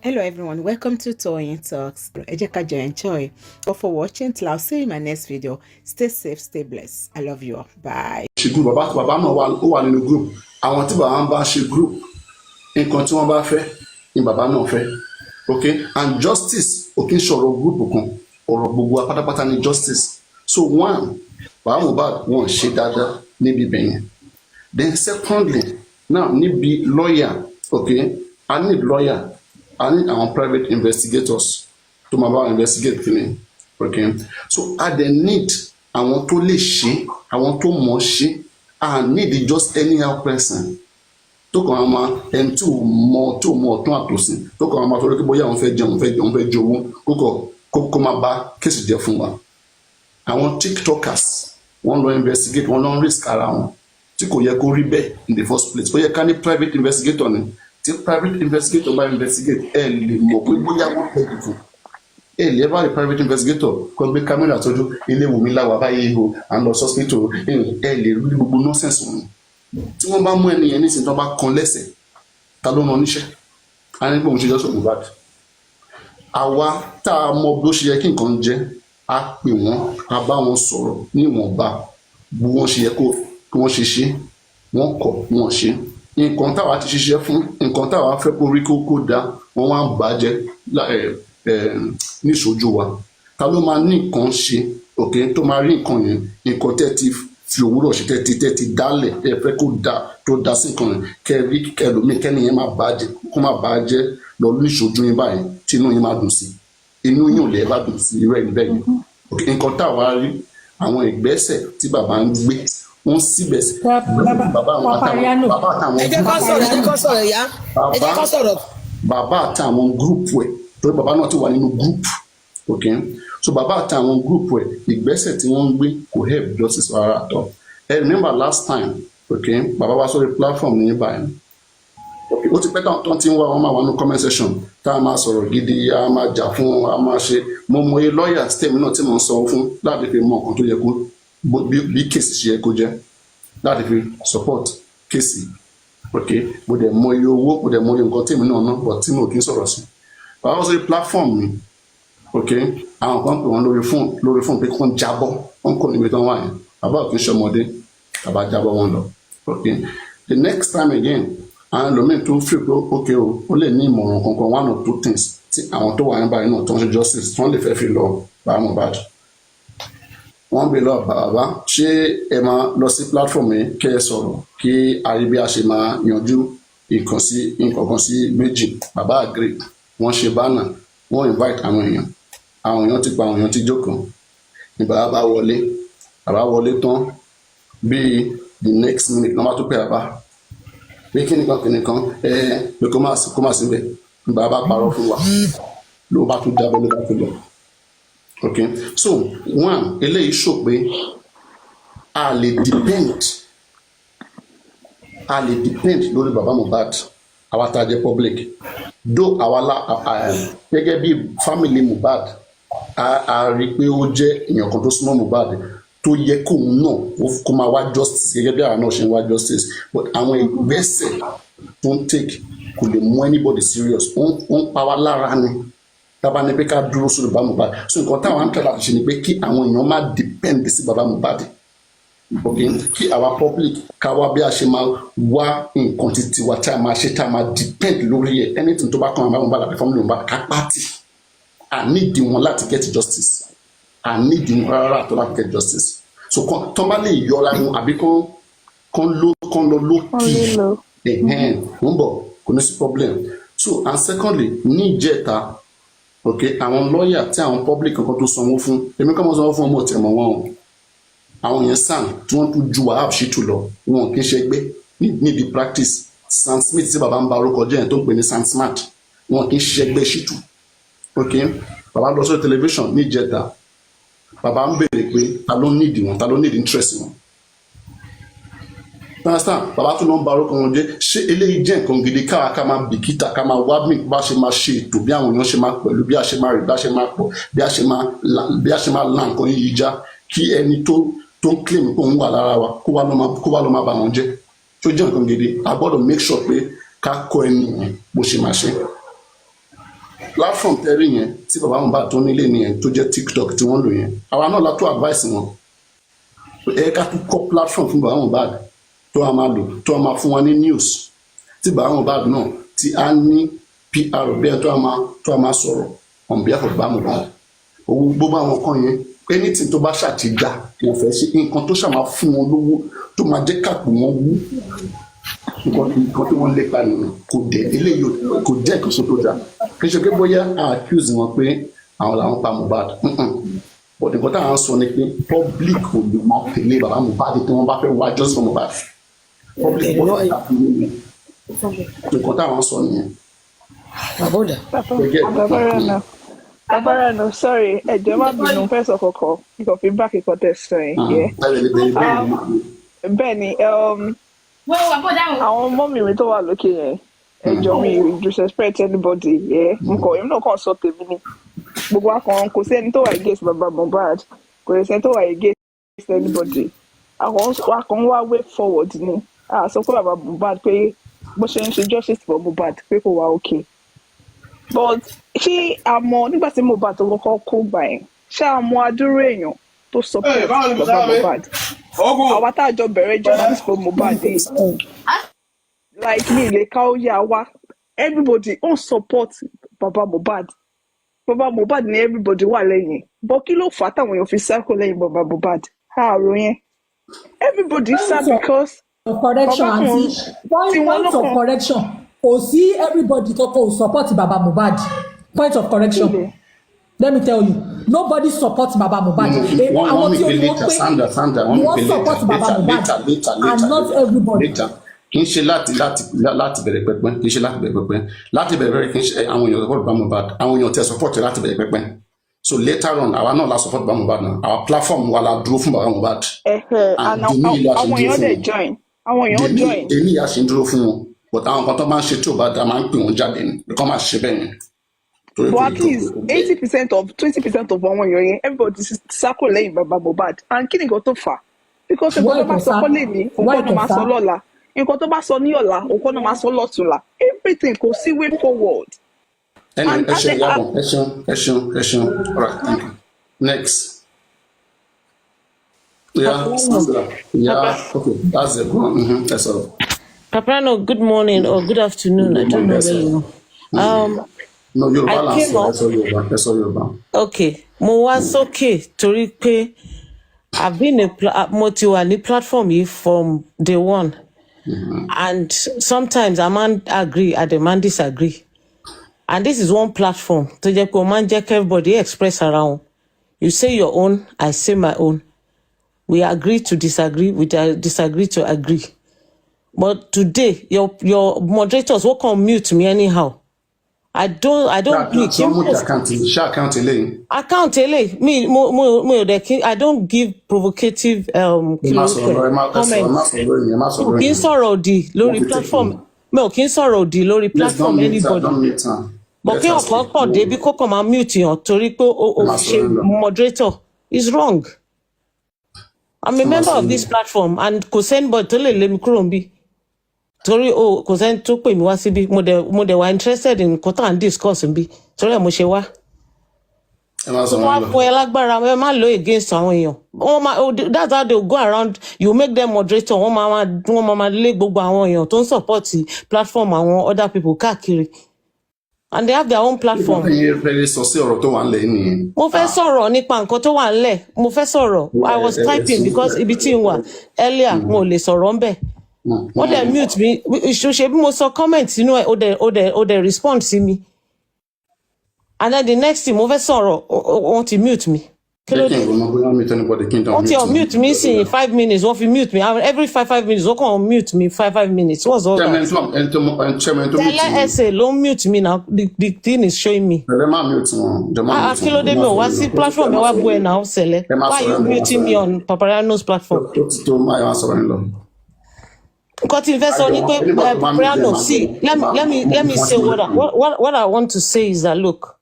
Hello everyone, welcome to Toyeen Talks. Ẹ jẹ́ ká jọ enjoy. But for watching till I'll see you in my next video. Stay safe, stay blessed. I love you all. Bye. Ṣe group bàbá náà ó wà nínú group. Àwọn tí bàbá ń bá ṣe group, nǹkan tí wọ́n bá fẹ́ ni bàbá náà fẹ́. Okay, and justice ò kí ń ṣọ̀rọ̀ group kan, ọ̀rọ̀ gbogbo apátápátá ni justice. So one, bàbá Mohbad wọ́n ṣe dáadáa níbi bẹ̀yẹn. Then secondly, now níbi lawyer, okay, I need lawyer. I need our private investigators to investigate kini. Okay, so I then need àwọn tó lè ṣe, àwọn tó mọ̀ ṣe. I need just anyhow person. Tó kàn án máa ẹni tí ò mọ̀ ọ̀tún àtòsí. Tó kàn án máa torí pé bóyá òun fẹ́ jẹun, òun fẹ́ jowó, kó máa bá kéèsì jẹ fún wa. Àwọn tiktokers wọ́n lọ investigate, wọ́n lọ risk ara wọn. Tí kò yẹ kó rí bẹ́ẹ̀ in the first place. Ó yẹ ká ní private investigator ni. Tí private investigator bá investigate ẹ lè mọ̀ pé bóyá wọ́n fẹ́ dìbò ẹ lè bá rí private investigator kó gbé kámẹ́rà tọ́jú ilé Wùmí láwà báyìí o à ń lọ hospital ẹ lè rí gbogbo nonsense wọn. Tí wọ́n bá mú ẹnìyẹn nísìnyí tó bá kan lẹ́sẹ̀ ta ló rán níṣẹ́ a ní pé òun ṣe jọ́sọ̀ Mohbad. Àwa tá a mọ bí ó ṣe yẹ kí nǹkan jẹ́ a pè wọ́n a bá wọn sọ̀rọ̀ níwọ̀nba bí wọ́n ṣe yẹ kí wọ́n ṣe wọ́n kọ̀ wọ́n ṣe. Nǹkan táwa ti ṣiṣẹ́ fún, nǹkan táwa fẹ́ kó rí kó dá wọ́n wá ń bàjẹ́ níṣojú wa. Ta ló máa ní nǹkan ṣe òkè tó máa rí nǹkan yẹn, nǹkan tẹ́ ti fi òwúrọ̀ ṣe tẹ́ ti dálẹ̀ ẹ fẹ́ tó dá sí nǹkan yẹn kẹ́rí ẹlòmíì kẹ́ni yẹn máa bàjẹ́ kó máa bàjẹ́ lọ níṣojú yín báyìí tí inú yín máa dùn sí inú yín ò lè bá dùn sí irú ẹ̀ níbẹ̀ yẹn. Nǹkan táwa rí àwọn ìgbésẹ̀ tí bàbá ń gbé wọ́n síbẹ̀ sí Papariano. Ẹ jẹ́ kó sọ̀rọ̀ ìyá. Ẹ jẹ́ kó sọ̀rọ̀. Bàbá àtàwọn gúrùpù ẹ̀ torí bàbá náà ti wà nínú gúrùpù. Okay, so bàbá àtàwọn gúrùpù ẹ̀ ìgbésẹ̀ tí wọ́n ń gbé kò help justice rárá àtọ̀. I remember last time, okay, bàbá wa sórí platform ní báyìí. Okay, ó ti pẹ́ tán tí ń wá wọn máa wà ní comment section tá a máa sọ̀rọ̀ gidi a máa jà fún a máa ṣe mo mọ iye lọ́ọ̀yà stem náà tí mo ń sọ fún láti fi mọ nǹkan tó yẹ kó bí kéèsì ṣe yẹ kó jẹ́ láti fi support kéèsì. Okay, mo dẹ̀ mọ iye owó mo dẹ̀ mọ iye nǹkan tèmi náà ná but tí mo kì í sọ̀rọ̀ sí. Bàbá sórí platform mi, okay, àwọn kan pè wọ́n lórí fóònù pé kí wọ́n jábọ́ wọ́n kò níbi tán wà yẹn bàbá òkè ṣọmọdé bàbá jábọ́ wọn lọ. Okay, the next time again àwọn ẹlòmíín tó fi pé okay o ó lè ní ìmọ̀ràn kankan one or two things tí àwọn tó wà ní báyìí náà tó ń ṣe justice tí wọ́n lè fẹ́ fi lọ bá Mohbad. Wọ́n bè lọ bàbá ṣé ẹ máa lọ sí platform yìí kẹ́ ẹ sọ̀rọ̀ kí ayé bí a ṣe máa yanjú nǹkan kan sí méjì. Bàbá agree wọ́n ṣe bánà wọ́n invite àwọn èèyàn ti pa àwọn èèyàn ti jókòó ní bàbá wọlé tán bíi the next minute ló máa tó pè bàbá pé kíníkan pé kó má síbẹ̀ ní bàbá parọ́ fún wa ló bá tún jábọ́ ló bá tún lọ. Okay, so one eléyìí ṣò pé a lè depend lórí bàbá Mohbad àwa tá a jẹ́ public though àwa gẹ́gẹ́ bí family Mohbad a rí pé ó jẹ́ èèyàn kan tó súnmọ́ Mohbad tó yẹ kóun náà kó máa wá justice gẹ́gẹ́ bí àwa náà ṣe ń wá justice but àwọn ìgbésẹ̀ tó ń take kò lè mú anybody serious ó ń pa wá lára ni tábà ní pé ká dúró sórí bàbá Mohbad so nǹkan táwọn ń tẹ̀lé àti ṣe ni pé kí àwọn èèyàn má depend sí bàbá Mohbad. Okay, kí àwa public ká wá bí a ṣe máa wá nǹkan títí wa tá a máa ṣe tá a máa depend lórí ẹ̀ anything tó bá kàn bàbá Mohbad àbí family Mohbad ká pàtì I need wọn láti get justice I need wọn rárá tó láti get justice so tó bá lè yọra wọn àbí kán lọ lókì wọ́n bọ̀ kò ní sí problem. So and secondly ní ìjẹta okay àwọn lọ́ọ̀yà tí àwọn public kankan tó sanwó fún èmi kàn mọ́ sanwó fún ọmọ tẹ̀mọ́ wọn o àwọn yẹn sàn tí wọ́n tún ju wàhálà ṣètò lọ wọn kì í ṣe gbé níbi practice Sam Smith tí bàbá ń ba orúkọ jẹ́ yẹn tó ń pè ní Sam Smart wọn kì í ṣe gbé ṣètò. Okay, bàbá lọ sórí tẹlifíṣàn ní ìjẹta bàbá ń béèrè pé ta ló nídìí wọn ta ló nídìí interest wọn. Bàbá tó lọ ń ba orúkọ wọn jẹ́ ṣé eléyìí jẹ́ nǹkan gidi káwa ká máa bìkítà ká máa wá bá ṣe máa ṣe ètò bí àwọn èèyàn ṣe máa pẹ̀lú bí a ṣe máa rí bí a ṣe máa pọ̀ bí a ṣe máa la nǹkan yìí já kí ẹni tó ń claim pé òun wà lára wa kó wá lọ máa bà wọ́n jẹ́ tó jẹ́ nǹkan gidi a gbọ́dọ̀ make sure pé ká kọ́ ẹni yẹn bó ṣe máa ṣe. platform tẹ́rí yẹn tí bàbá Mohbad tó nílé nìyẹn tó jẹ́ TikTok tí wọ́n lò yẹn àwa náà la tó advice wọn ẹ ká tún kọ́ platform fún bàbá Mohbad tó a máa lò tó a máa fún wa ní news tí bàbá Mohbad náà tí a ní PR bẹ́ẹ̀ tó a máa sọ̀rọ̀ on behalf of bàbá Mohbad owó gbogbo àwọn kan yẹn anything tó bá ṣàtìgbà wọn fẹ́ ṣe nǹkan tó ṣàmà fún wọn lówó tó máa jẹ́ káàpù wọn wú nǹkan tí wọ́n lépa nìyẹn kò dé eléyìí kò jẹ́ ìkóso tó dáa kì í ṣe pé bóyá a accuse wọn pé àwọn làwọn pa Mohbad but nǹkan táwọn sọ ni pé public ò lè máa tẹ̀lé bàbá Mohbad tí wọ́n bá fẹ́ wá just for Mohbad public wọ́n ti tàbí nǹkan táwọn sọ nìyẹn. Papariano, sorry, ẹ̀jẹ̀ má bínú fẹ́ sọ kọ̀kọ̀ ikọ̀ feedback ikọ̀ tẹ̀sán yẹn. Bẹ́ẹ̀ ni àwọn ọmọ mi tó wà lókè yẹn ẹjọ́ mi disrespect anybody èmi náà kàn sọ tèmi ni gbogbo akàn kò sí ẹni tó wà against baba Mohbad kò sí ẹni tó wà against anybody akàn wá way forward ni sọ pé baba Mohbad pé bó ṣe ń ṣe justice for Mohbad pé kò wá okay but ṣé a mọ̀ nígbà tí Mohbad tó kọ́kọ́ kó gbà yẹn ṣé a mọ̀ adúrú èèyàn tó support baba Mohbad àwa tá a jọ bẹ̀rẹ̀ journalist for Mohbad like me lè ká ó yà wá everybody on support baba Mohbad ni everybody wà lẹ́yìn but kí ló fà á táwọn èèyàn fi sáko lẹ́yìn baba Mohbad ààrò yẹn everybody sá because correction àti point of correction kò sí everybody kọ́kọ́ support baba Mohbad point of correction. Okay. Let me tell you, nobody supports Baba Mohbad. One support Baba Mohbad, and not everybody. Kì í ṣe láti bẹ̀rẹ̀ pẹ́pẹ́ kì í ṣe láti bẹ̀rẹ̀ pẹ́pẹ́ kì í ṣe àwọn èèyàn support Baba Mohbad àwọn èèyàn tẹ support láti bẹ̀rẹ̀ pẹ́pẹ́ so later on àwa náà la support Baba Mohbad náà our platform wa la dúró fún Baba Mohbad. Àwọn èèyàn dẹ̀ join èmi yà ṣe ń dúró fún wọn but àwọn kan tó máa ń ṣe tí ò bá dá máa ń pè wọ́n jáde ní kí wọ́n máa ṣe bẹ́ẹ̀ yẹn. But at least 20% of àwọn èèyàn yẹn everybody sáko lẹ́yìn baba Mohbad and kí ni nǹkan tó fà á because nǹkan tó bá sọ kọ́ lè ní nǹkan tó máa sọ lọ́la nǹkan tó bá sọ ní ọ̀la nǹkan tó máa sọ lọ́tùnla everything kò sí way forward. Anyway, ẹ ṣeun all right thank you next. Okay that's the one that's all. Papariano, good morning or good afternoon. I don't know where you are. No, you're balanced. That's all you're okay. Mo wá sókè torí pé I've been mo ti wà ní platform yìí from day one. And sometimes I man agree, I demand disagree. And this is one platform. To jẹ́ pé o máa ń jẹ́ everybody express around. You say your own, I say my own. We agree to disagree, we disagree to agree. But today, your moderators will come mute me anyhow. I don't click. Account me I don't give provocative comments. Kì í sọ̀rọ̀ òdì lórí platform. No, kì í sọ̀rọ̀ òdì lórí platform anybody. But kí ọ̀kan kàn débi kó kàn máa mute yàn torí pé o ṣe moderator is wrong. I'm a member of this platform and kò sẹ́nibọ̀dì tó lè lé mi kúrò níbí. Torí kò sẹ́ni tó pè mí wá síbí mo dẹ̀ wá interested in nǹkan tá à ń discuss níbí torí ẹ̀ mo ṣe wá. Wọ́n á fún ẹ lágbára ẹ má lo against àwọn èèyàn. That's how they go around you make them moderator wọ́n máa lé gbogbo àwọn èèyàn tó ń support platform àwọn other people káàkiri. And they have their own platform. Mo fẹ́ sọ̀rọ̀ nípa nǹkan tó wà nílẹ̀. Mo fẹ́ sọ̀rọ̀. I was typing because ibi tí n wà earlier mo lè sọ̀rọ̀ ńbẹ̀. Wọ́n dẹ̀ mute mi. Ṣe bí mo sọ comment sínú ẹ̀ ó dẹ̀ respond sí mi. And then the next thing mo fẹ́ sọ̀rọ̀ wọ́n ti mute mi. Wọ́n ti unmute mi sí 5 minutes wọ́n fi mute mi every 5 minutes wọ́n kàn mute mi 5 minutes what's all that? Tẹ́lẹ̀ ẹsẹ̀ ló mute mi now the thing is showing me. Akílódé mi ò wá sí platform ẹ wá bú ẹ náà ṣẹlẹ̀ why you muting me on Papariano's platform? Nǹkan tí n fẹ́ sọ ni pé Papariano see let me say what I want to say is that look.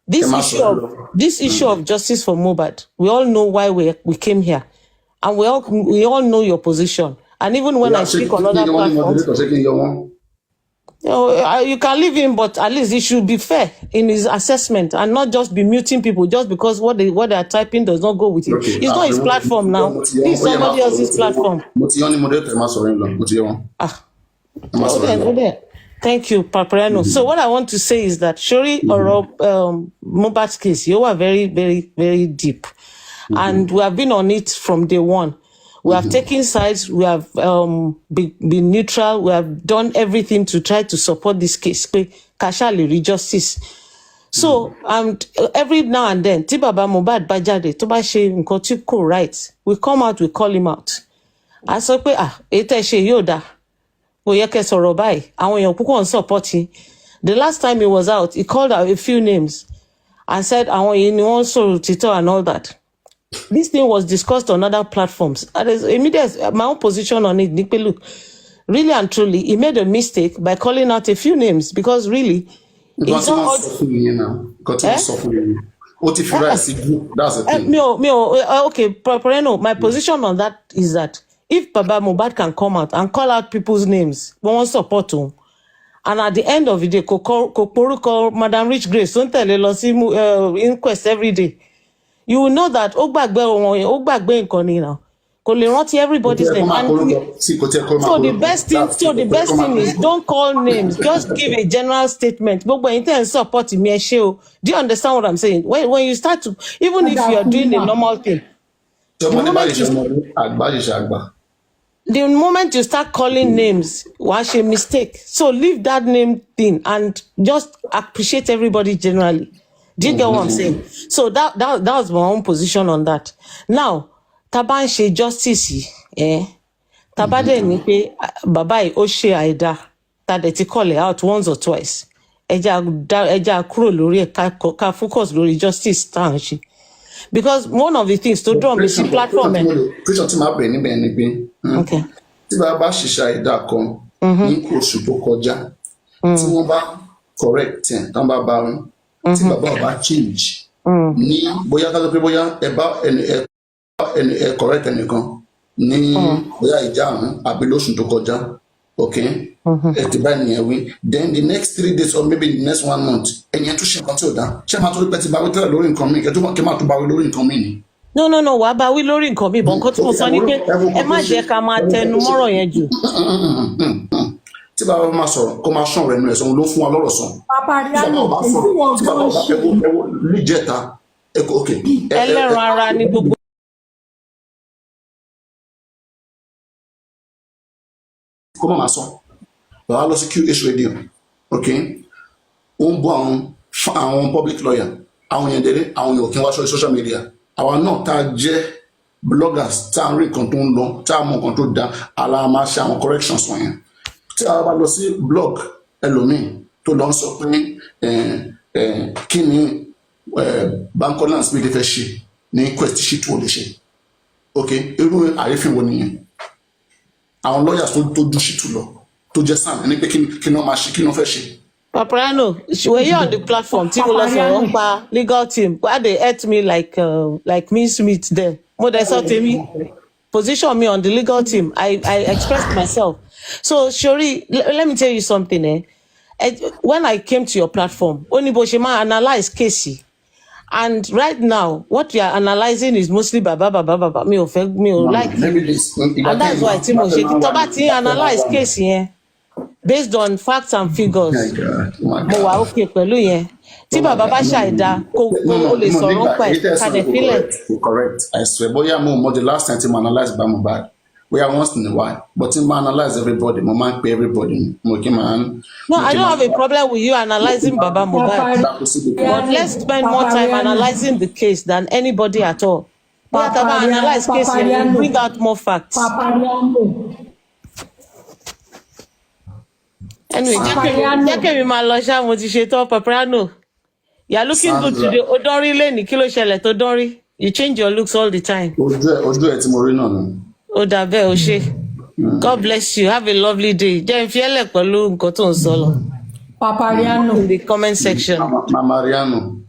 This issue of justice for Mohbad, we all know why we came here, and we all know your position. And even when I speak on other platforms, You can leave him, but at least he should be fair in his assessment and not just be muting people just because what they are typing does not go with it. Okay, It's not his platform now. This is somebody else's platform. Thank you, Papariano. So what I want to say is that Shori or Mohbad's case, you are very, very, very deep. And we have been on it from day one. We have taken sides. We have been neutral. We have done everything to try to support this case. Kashali justice. So every now and then, tí bàbá Mohbad bá jáde, tó bá ṣe nǹkan tí kò right, we come out, we call him out. A sọ pé èyí tẹ́ ṣe yóò dáa. Kò yẹ kẹ́ sọ̀rọ̀ báyìí. Àwọn èèyàn púpọ̀ ń support yín. The last time he was out, he called out a few names and said àwọn yìí ni wọ́n sọ̀rọ̀ títọ́ and all that. This thing was discussed on other platforms. My own position on it, look, really and truly, he made a mistake by calling out a few names because really, it's not that's the thing. Okay, Papariano, my position on that is that if Baba Mohbad can come out and call out people's names, we want support him. And at the end of the day, call Madam Rich Grace, don't tell inquest every day. You will know that ó gbàgbé nǹkan ni now. Kò lè rántí everybody's name. So the best thing is don't call names. Just give a general statement. Gbogbo ẹ̀yin tẹ́ ń support mi ẹ ṣé o. Do you understand what I'm saying? When you start to, even if you are doing a normal thing, the moment you start calling names, what's a mistake? So leave that name thing and just appreciate everybody generally. Do you get what I'm saying? So that was my own position on that. Now, taba ń ṣe justice taba dẹ̀ ní pé bàbá yìí ó ṣe àìdá ta dẹ̀ ti call it out once or twice. Ẹja kúrò lórí ẹ̀ ká focus lórí justice tá à ń ṣe. Because one of the things to draw me sí platform Christian tí máa bẹ̀rẹ̀ níbẹ̀ ni pé tí bàbá ṣiṣẹ́ àìdá kan ní oṣù tó kọjá tí wọ́n bá correct ẹ̀ tán bá bá wọn. Tí bàbá ọba change ní bóyá ká ló pé bóyá ẹ correct ẹnìkan ní bóyá ìjà àrùn àbí lóṣù tó kọjá okay ẹ ti bá ènìyàn wí then the next 3 days or maybe the next 1 month ẹ̀yìn tún ṣe nǹkan tí ò dá ṣé máa tó rí pé ti bá wí tẹ́lẹ̀ lórí nǹkan mi kí máa tó bá wí lórí nǹkan mi ni. No, wàá bá wí lórí nǹkan mi bọ̀ nǹkan tí mo sọ ni pé ẹ má jẹ́ ká máa tẹnu mọ́rọ̀ yẹn jù. Tí bàbá máa sọ̀rọ̀ kó máa sàn rẹ̀ nù ẹ̀sán ló fún wa lọ́rọ̀ sàn. Papariano, tí bàbá bá ẹwọ níjẹta ok. Ẹlẹ́ran ara ni gbogbo. Kó máa sọ bàbá lọ sí QH radio ok ó ń bọ́ àwọn public lawyer àwọn yẹn délé àwọn yẹn ò kí n wá sórí social media àwa náà tá a jẹ́ bloggers tá a rí nǹkan tó ń lọ tá a mọ nǹkan tó da ala máa ṣe àwọn corrections wọ̀nyẹn. Tí a bá lọ sí blog ẹlòmíì tó lọ sọ pé kí ni Bankola Smith fẹ́ ṣe ní quest sheet wo lè ṣe ok irú àrífín wo nìyẹn àwọn lawyers tó ju sheet lọ tó jẹ́ sáà ní pé kí ni wọ́n máa ṣe kí ni wọ́n fẹ́ ṣe. Papariano, were you on the platform tí mo lọ sọ̀rọ̀ nípa legal team why they hurt me like me Smith there mo dẹ̀ sọ tèmi position me on the legal team I expressed myself. So Shori, let me tell you something when I came to your platform ó ní bó ṣe máa analyse case and right now what you are analysing is mostly baba mi ò like it and that's why tí mo ṣe tó bá ti analyse case yẹn based on facts and figures mo wà okay pẹ̀lú yẹn tí bàbá bá ṣàìdá kó lè sọ̀rọ̀ pa ẹ̀ kàdé fílẹ̀. Correct, I swear bóyá mo the last time tí mo analyse bá Mohbad bóyá once in a while but tí mo analyse everybody mo máa ń pe everybody mo kí máa ń. No, I don't have a problem with you analysing Baba Mohbad but let's spend more time analysing the case than anybody at all. Bóyá tá a bá analyse case yẹn we bring out more facts. Anyway, jẹ́ kí mi máa lọ ṣá mo ti ṣe tán Papariano. You are looking good today. O dán rí lẹ́nìí kí ló ṣẹlẹ̀ tó dán rí? You change your looks all the time. Ojú ẹ̀ tí mo rí náà ni. Ó dà bẹ́ẹ̀ o ṣé. God bless you. Have a lovely day. Jẹ́ n fi ẹ́lẹ̀ pẹ̀lú nǹkan tó ń sọ lọ. Papariano. In the comment section. Mamariano.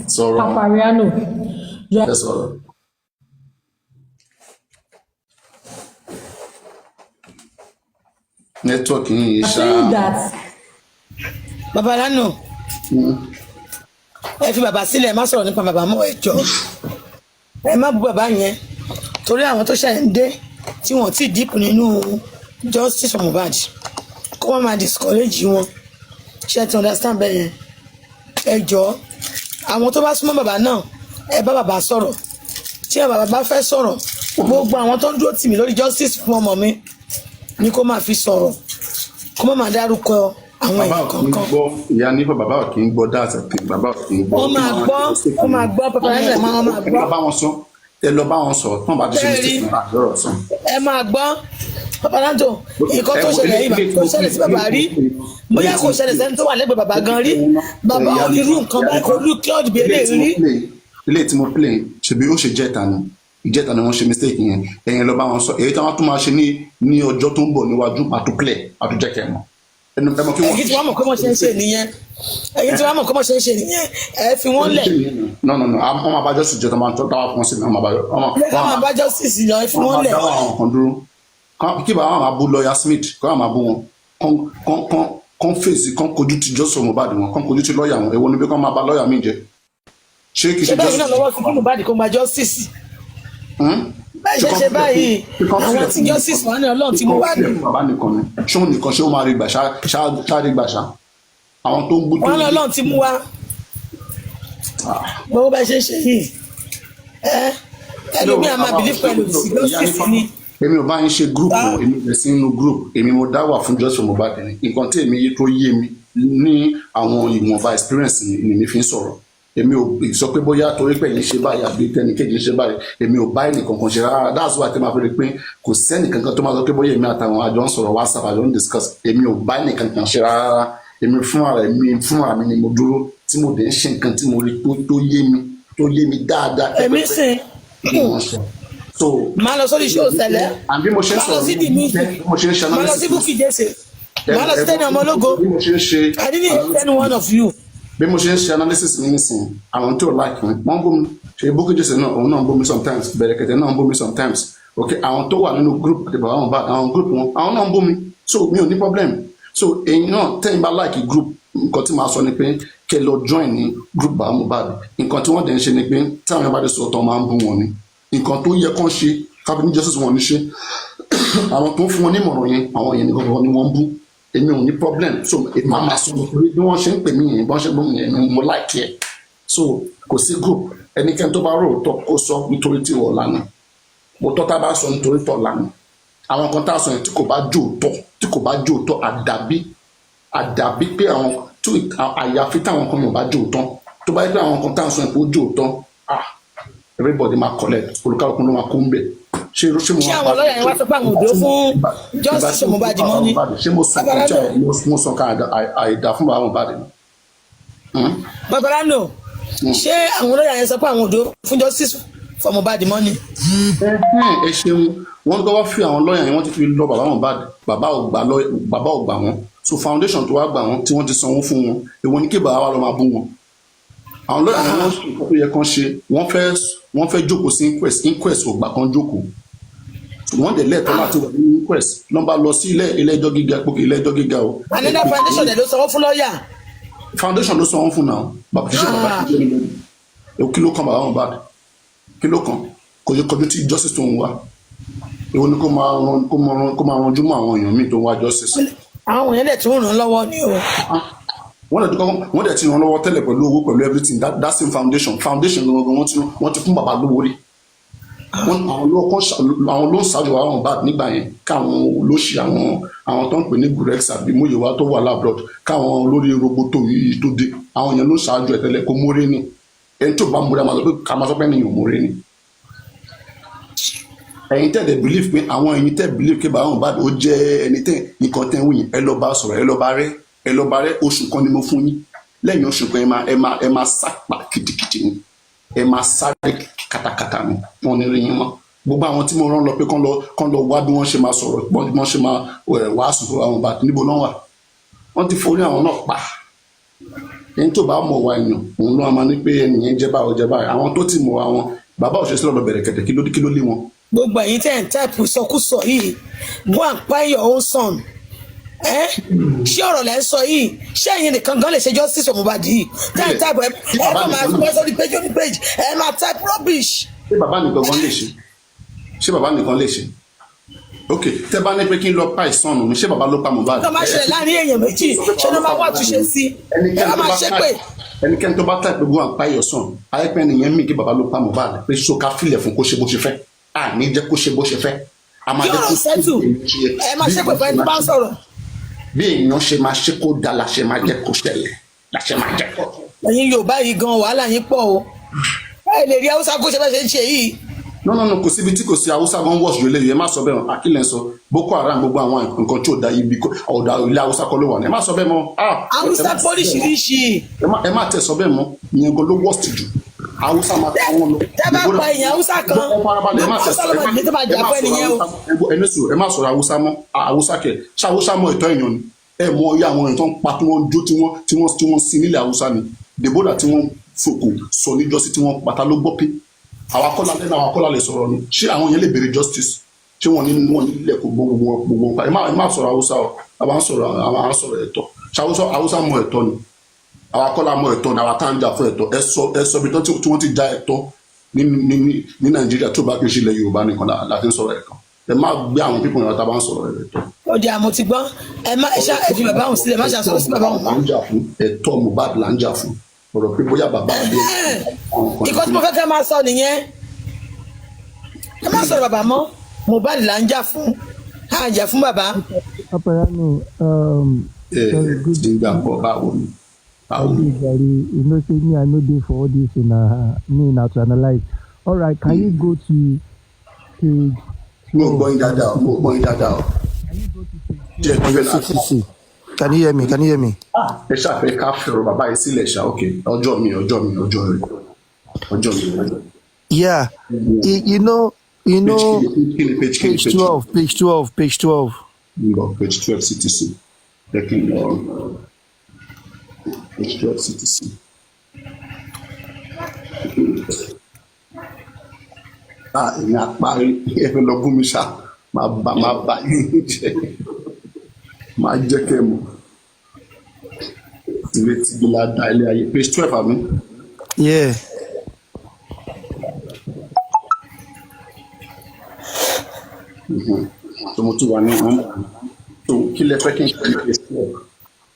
Sọ̀rọ̀. Papariano. Yes, sọ̀rọ̀. network yìí ṣá. saying that. Papariano ẹ fi bàbá sílẹ̀, má sọ̀rọ̀ nípa bàbá mọ́ ẹjọ́, ẹ má bú bàbá yẹn torí àwọn tó ṣẹ̀ ń dé tí wọ́n ti dìpù nínú justice for Mohbad kó wọ́n máa discourage wọn, ṣe ti understand bẹ́ẹ̀ yẹn. Ẹjọ́ àwọn tó bá súnmọ́ bàbá náà ẹ bá bàbá sọ̀rọ̀, tí bàbá bá fẹ́ sọ̀rọ̀ gbogbo àwọn tó ń dúró tì mí lórí justice fún ọmọ mi ni kó máa fi sọ̀rọ̀, kó má máa dárúkọ àwọn èèyàn kankan. Ìyá nípa bàbá ò kì í gbọ́ dáàtà pé bàbá ò kì í gbọ́. Ó máa gbọ́ Papariano ẹ̀ máa gbọ́. Ẹ lọ bá wọn sọ tán bá ti ṣe mistake nípa àjọrọ̀ sàn. Ẹ máa gbọ́ Papariano nǹkan tó ṣẹlẹ̀ yìí kò ṣẹlẹ̀ sí bàbá rí, bóyá kò ṣẹlẹ̀ sẹ́ni tó wà lẹ́gbẹ̀ẹ́ bàbá gan rí, bàbá ò ní irú nǹkan báyìí kò rí kí ọ̀dùn bí eléyìí rí. Ilé tí mo play ṣebí ó ṣe ìjẹta ni wọ́n ṣe mistake yẹn, ẹ̀yin lọ bá wọn sọ èyí tí wọ́n tún máa ṣe ní ọjọ́ tó ń bọ̀ níwájú àtúplẹ̀ àtújẹ́kẹ̀ mọ́. Ẹ̀yin tí wọ́n mọ̀ kó mọ̀ ṣe ń ṣe nìyẹn, ẹ̀yin tí wọ́n mọ̀ kó mọ̀ ṣe ń ṣe nìyẹn, ẹ fi wọ́n lẹ̀. No, wọ́n máa bá justice jẹ́ tó máa dáwà fún sí ní wọ́n máa bá justice lọ, ẹ fi wọ́n lẹ̀. dáwà àwọn kan dúró kí bá wọn máa bú lọ́ọ̀yà Smith kọ́ wọn máa bú wọn kán fèsì kán kojú ti justice for Mohbad wọn kán kojú ti lọ́ọ̀yà wọn èwo níbi kán máa bá lọ́ọ̀yà míì jẹ. Ṣé kìí ṣe bẹ́ẹ̀ náà lọ́wọ́ sí Mohbad kó gba justice. Báyìí ṣe báyìí àwọn tí justice wà ní Ọlọ́run tí mo wá ní. Bàbá nìkan ni ṣé òun nìkan ṣé ó máa rí gbà ṣáà rí gbà ṣá àwọn tó ń gbú tó. Wọ́n ní Ọlọ́run ti mú wa gbogbo bá ṣe yìí ẹlòmíà máa believe pẹ̀lú ti justice ni. Èmi ò bá yín ṣe group o, èmi bẹ̀ sí inú group, èmi mo dá wà fún justice for Mohbad ni nǹkan tí èmi yé tó yé mi ní àwọn ìwọ̀nba experience ni mi fi ń sọ̀rọ̀. Èmi ò sọ pé bóyá torí pé yín ṣe báyìí àbí tẹnìkejì ṣe báyìí èmi ò bá ẹnì kankan ṣe rárá. That's why tẹ́ máa fi rí pé kò sẹ́nì kankan tó máa sọ pé bóyá èmi àtàwọn àjọ ń sọ̀rọ̀ WhatsApp àjọ ń discuss, èmi ò bá ẹnì kankan ṣe rárá. Èmi fúnra mi ni mo dúró tí mo dẹ̀ ń ṣe nǹkan tí mo rí tó yé mi dáadáa. Èmi sìn so máa lọ sórí iṣẹ́ òṣèlè, àbí mo ṣe ń máa lọ sọ̀rọ̀ sí the music, máa lọ sí Bukky Jesse, máa lọ sí Tẹ́ni Ọmọlógo. I didn't even tell one of you. Bí mo ṣe ń ṣe analysis mi nísìnyí àwọn tí ò like mi wọ́n bó mi ṣe Bukky Jesse náà òun náà bó mi sometimes Bẹ̀rẹ̀kẹ̀tẹ̀ náà bó mi sometimes àwọn tó wà nínú group àti bàbá wọn bá àwọn group wọn àwọn náà bó mi so mi ò ní problem. So èyí náà tẹ́yìn bá like group nǹkan tí màá sọ ni pé kẹ́ lọ join ní group bàbá Mohbad. Nǹkan tí wọ́n dẹ̀ ń ṣe ni pé táwọn yẹn bá dé sọ̀tọ̀ máa ń bú wọn ni nǹkan tó yẹ kán ṣe kábí ní justice wọn ní ṣe àwọn tó ń fún wọn ní ìmọ̀ràn yẹn àwọn yẹn nìkan ni wọ́n ń bú. Èmi ò ní problem so màá máa sọ nítorí bí wọ́n ṣe ń pè mí yẹn bí wọ́n ṣe ń bú mi yẹn mo like ẹ̀. So kò sí group ẹnikẹ́ni tó bá rò tọ́ kó sọ nítorí tí wọ́n lánàá mo tọ́ tá a bá sọ nítorí tọ́ lánàá àwọn kan tá a sọ yẹn tí kò bá jò tọ́ àdàbí pé àwọn tó àyàfi táwọn kan yóò bá jò tán tó bá yẹ pé àwọn kan tá a sọ yẹn kó jò tán everybody máa collect olùkàlùkù ló máa kó ń bẹ̀. Ṣé àwọn lọ́yà yẹn wá sọ pé àwọn òdò fún justice for Mohbad mọ́ ni. Ṣé mo sọ ká àìdá fún bàbá Mohbad ni. Papariano ṣé àwọn lọ́yà yẹn sọ pé àwọn òdò fún justice for Mohbad mọ́ ni. Ẹ ṣeun wọ́n gbọ́ wá fi àwọn lọ́yà yẹn wọ́n ti fi lọ bàbá Mohbad bàbá ò gbà wọ́n so foundation tó wá gbà wọ́n tí wọ́n ti sanwó fún wọn èwo ni kí bàbá wa lọ máa bú wọn. Àwọn lọ́yà yẹn wọ́n sùn tó yẹ kán ṣe wọ́n fẹ́ jókòó sí inquest ò gbà kan jókòó wọ́n dẹ̀ lẹ́ẹ̀tọ́ láti wà ní inquest lọ́ba lọ sí ilé ẹjọ́ gíga pókè ilé ẹjọ́ gíga o. Another foundation dẹ̀ ló sanwó fún lọ́yà. Foundation ló sanwó fún náà bàbá tíṣe bàbá tíṣe nínú kí ló kan bàbá Mohbad kí ló kan kò yẹ kọjú tí justice tó ń wá èwo ni kó máa ranjú mọ́ àwọn èèyàn míì tó ń wá justice. Àwọn èèyàn dẹ̀ tún ràn lọ́wọ́ ni o. Wọ́n dẹ̀ ti ràn lọ́wọ́ tẹ́lẹ̀ pẹ̀lú owó pẹ̀lú everything that same foundation gangan wọ́n ti fún bàbá lówó rí. Àwọn ló ń ṣáájú àwọn Mohbad nígbà yẹn káwọn olóṣì àwọn tó ń pè ní Gurex àbí Múyìwá tó wà labroad káwọn olórí roboto yìí tó dé àwọn yẹn ló ń ṣáájú ẹ̀ tẹ́lẹ̀ kó mórè ni ẹni tó bá múra ká máa sọ pé ẹni yóò mórè ni. Ẹ̀yin tẹ́ dẹ̀ believe pé àwọn ẹ̀yin tẹ́ believe pé bàbá Mohbad ó jẹ́ ẹni tẹ́ nǹkan tẹ́ ń wòyìn ẹ lọ bá sọ̀rọ̀ ẹ lọ bá rẹ́ oṣù kan ni mo fún yín lẹ́yìn oṣù kan ẹ máa sápà kìtìkìtì ni ẹ máa sáré katakata ni wọn ní rí yín mọ́ gbogbo àwọn tí mo rán lọ pé kán lọ wá bí wọ́n ṣe máa sọ̀rọ̀ bí wọ́n ṣe máa wàásù fún àwọn Mohbad níbo náà wà wọ́n ti forí àwọn náà pa ẹni tó bá mọ̀ wá èèyàn òun ló máa ní pé ẹnìyẹn jẹ́ báyìí àwọn tó ti mọ̀ wá wọn bàbá òṣèṣẹ́ lọ́dọ̀ Bẹ̀rẹ̀kẹ̀tẹ̀ kí ló lé wọn. Gbogbo ẹ̀yin tẹ́ ń táìpù sọkúsọ yìí go and buy your own son ṣé ọ̀rọ̀ lẹ́ ń sọ yìí ṣé ẹ̀yin nìkan gan lè ṣe justice Mohbad yìí tẹ́ ẹ̀ táìpù ẹ̀ kọ́ máa gbé sórí page on page ẹ̀ máa type rubbish. ṣé bàbá nìkan gan lè ṣe ṣé bàbá nìkan lè ṣe ok tẹ́ bá ní pé kí n lọ pa ìsọnù mi ṣé bàbá ló pa Mohbad. tó máa ṣẹlẹ̀ láàrin èèyàn méjì ṣé ló máa wà túnṣe sí ẹ máa ṣe pé. ẹnikẹ́ni tó bá táìpù go and pa your son ayẹ́pẹ́ nìyẹn mí kí bàbá ló pa Mohbad pé ṣóká filẹ̀ fún kó ṣe bó ṣe fẹ́ àní jẹ́ kó ṣe bó ṣe fẹ́. kí ọ̀rọ̀ sẹ́tù ẹ máa ṣe pé fún ẹni tó bá ń sọ̀rọ̀. bí èèyàn ṣe máa ṣe kó da la ṣe máa jẹ́ kó ṣẹlẹ̀ la ṣe máa jẹ́ kó. ẹ̀yin Yorùbá yìí gan wàhálà yín pọ̀ o ẹ lè rí Haúsá kó ṣe bá ṣe ń ṣe yìí. no kò síbi tí kò sí Haúsá gan wọ́ọ̀ṣù lélẹ̀ yìí ẹ má sọ bẹ́ẹ̀ mọ́ àkílẹ̀ ń sọ Boko Haram gbogbo àwọn nǹkan tí ò da ibi ọ̀dà ilé Haúsá kọ́ ló wà ní ẹ má sọ bẹ́ẹ̀ mọ́. Haúsá pọ́líṣiríṣi. ẹ má tẹ̀ sọ bẹ́ẹ̀ mọ́ ìyẹn gan ló wọ́ọ̀sì jù Haúsá máa ta wọn lọ. tẹ́ bá pa èèyàn Haúsá kan Haúsá ló máa tó máa jà fún ẹnìyẹn o. ẹni sùn ẹ má sọ̀rọ̀ Haúsá mọ́ Haúsá kẹ̀ ṣé Haúsá mọ́ ìtọ́ èèyàn ni ẹ mọ iye àwọn èèyàn tó ń pa tí wọ́n jó tí wọ́n sin nílẹ̀ Haúsá ni Deborah tí wọ́n fòkò sọ níjọ́sí tí wọ́n pátá ló gbọ́ pé àwọn akọ́lá lè sọ̀rọ̀ ni ṣé àwọn yẹn lè béèrè justice ṣé wọ́n nílẹ̀ kó gbogbo pa ẹ má sọ̀rọ̀ Haúsá o àwọn à ń sọ̀rọ̀ ẹ̀tọ́ ṣé Haúsá mọ ẹ̀tọ́ ni àwọn akọ́lá mọ ẹ̀tọ́ ni àwọn àtàǹjà fún ẹ̀tọ́ ẹ sọ bí tí wọ́n ti já ẹ̀tọ́ ní Nàìjíríà tó bá kí n ṣe ilẹ̀ Yorùbá nìkan láti ń sọ̀rọ̀ ẹ̀tọ́ ẹ má gbé àwọn pípọ̀ yẹn tá a bá ń sọ̀rọ̀ ẹ̀tọ́. ó di àmọ́ ti gbọ́ ẹ má ẹ fi bàbá òun sílẹ̀ má ṣàṣọ sí bàbá òun mọ́. ẹ̀tọ́ Mohbad là ń jà fún ọ̀rọ̀ pé bóyá bàbá àdé. ìkọ́ tí mo fẹ́ máa sọ nìyẹn ẹ má sọ̀rọ̀ bàbá mọ́ Mohbad là ń jà fún à ń jà fún bàbá. Papariano, ìgbà pọ̀ báwo ni. you know, say me, I know dey for all this now to analyze. All right, can you go to page? Mo gbọ́ yín dáadáa o. Can you hear me? Can you hear me? Ẹ ṣàfẹ́ ká fẹ̀rọ bàbá yìí sílẹ̀ ṣá, ok. Ọjọ́ mi. Yeah, you know. Page 12. Page 12 CTC. Page 12 CTC. Èmi àparí ẹ̀fẹ̀ lọ gún mi ṣá máa bá yín jẹ́ máa jẹ́ kẹ́ mọ̀ ìwé tí gbìlá da ilé ayé page 12 àmì. Yeah. So mo tún wà ní so kí lẹ fẹ́ kí n ṣe page 12.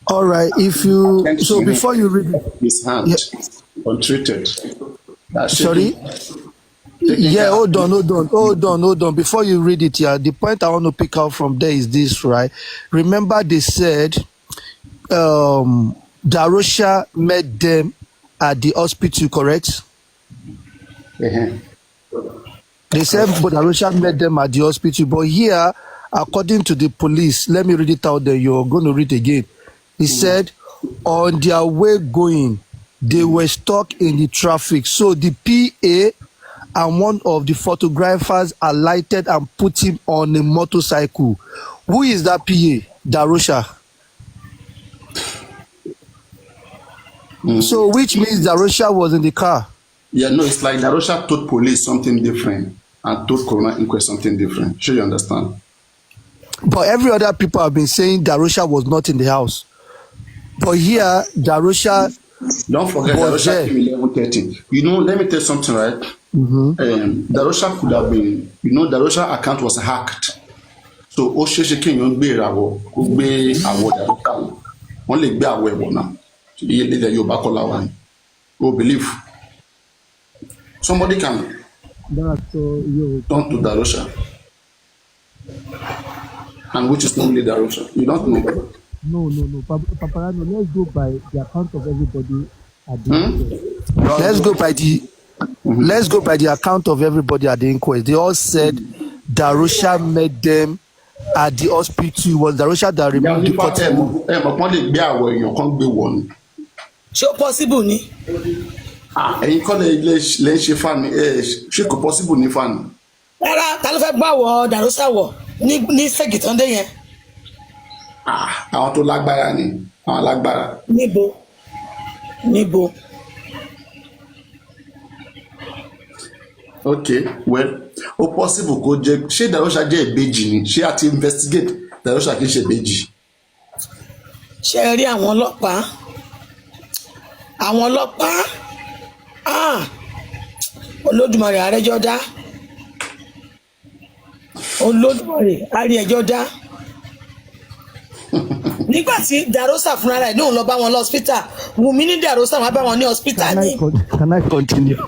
All right, if you before you read it, his hand untreated. Sorry. Yeah, hold on. Before you read it here, the point I want to pick out from there is this, right? Remember they said Darosha met them at the hospital, correct? They said Darosha met them at the hospital, but here, according to the police, let me read it out there, you're going to read again. He said, on their way going, they were stuck in the traffic. So the PA and one of the photographers alighted and put him on a motorcycle. Who is that PA? Darosha. So which means Darosha was in the car. Yeah, no, it's like Darosha told police something different and told Corona Inquest something different. Sure you understand? But every other people have been saying Darosha was not in the house. But here, Darosha. Don't forget, Darosha came 11:30. You know, let me tell you something, right? Darosha could have been, Darosha account was hacked. So, ó ṣeéṣe kéèyàn gbé ìràwọ̀ kó gbé àwọ̀ Darosha wọ́n lè gbé àwọ̀ ẹ̀wọ̀ náà. Iye lílẹ̀ Yorùbá kọ́ la wà ní. O believe. Somebody can turn to Darosha. And which is normally Darosha. You don't know. No. Papariano, let's go by the account of everybody at the inquest. Let's go by the account of everybody at the inquest. They all said Darosha met them at the hospital. It was Darosha that removed the curtain. Ṣé possible ni? Ẹ̀yin kọ́ lè ṣe fani ṣé kò possible ní fani. Rárá, ta ló fẹ́ gbọ́ àwọ̀ Darosha wọ̀ ní Ṣègìtàndé yẹn? Àwọn tó lágbára ni àwọn lágbára. Níbo. Okay, well, ó possible kó jẹ́ ṣé Darosha jẹ́ ìbejì ni ṣé àti investigate Darosha kì í ṣe ìbejì. ṣe rí àwọn ọlọ́pàá Olódùmarè àrẹ́jọ́ dá Olódùmarè àrí ẹjọ́ dá nígbà tí Darosa fúnra rẹ̀ lóun lọ bá wọn lọ hospital Wùmí ní Darosa wọn bá wọn ní hospital ní. Can I continue?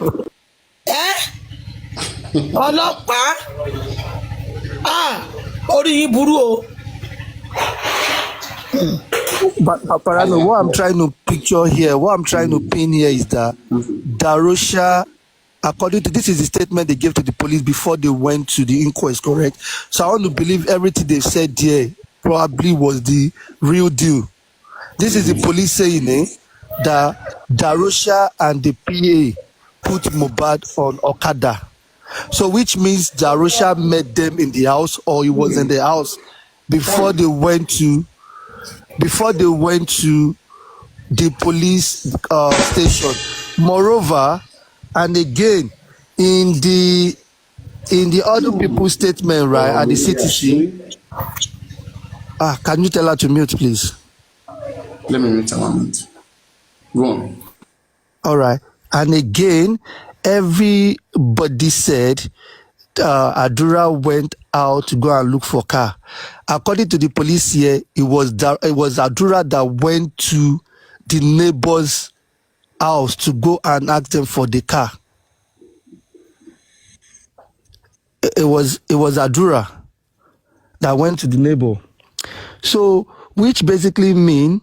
Ọlọ́pàá orí yìí burú o. But Papariano, what I'm trying to picture here, what I'm trying to pin here is that Darosha, according to this is the statement they gave to the police before they went to the inquest, correct? So I want to believe everything they said there probably was the real deal. This is the police saying that Darosha and the PA put Mohbad on Okada. So which means Darosha met them in the house, or he was in the house before they went to the police station. Moreover, and again, in the other people's statement, right, at the CTC. Can you tell her to mute, please? Let me mute a moment. Go on. All right. And again, everybody said Adura went out to go and look for car. According to the police here, it was Adura that went to the neighbor's house to go and ask them for the car. It was Adura that went to the neighbor. So, which basically mean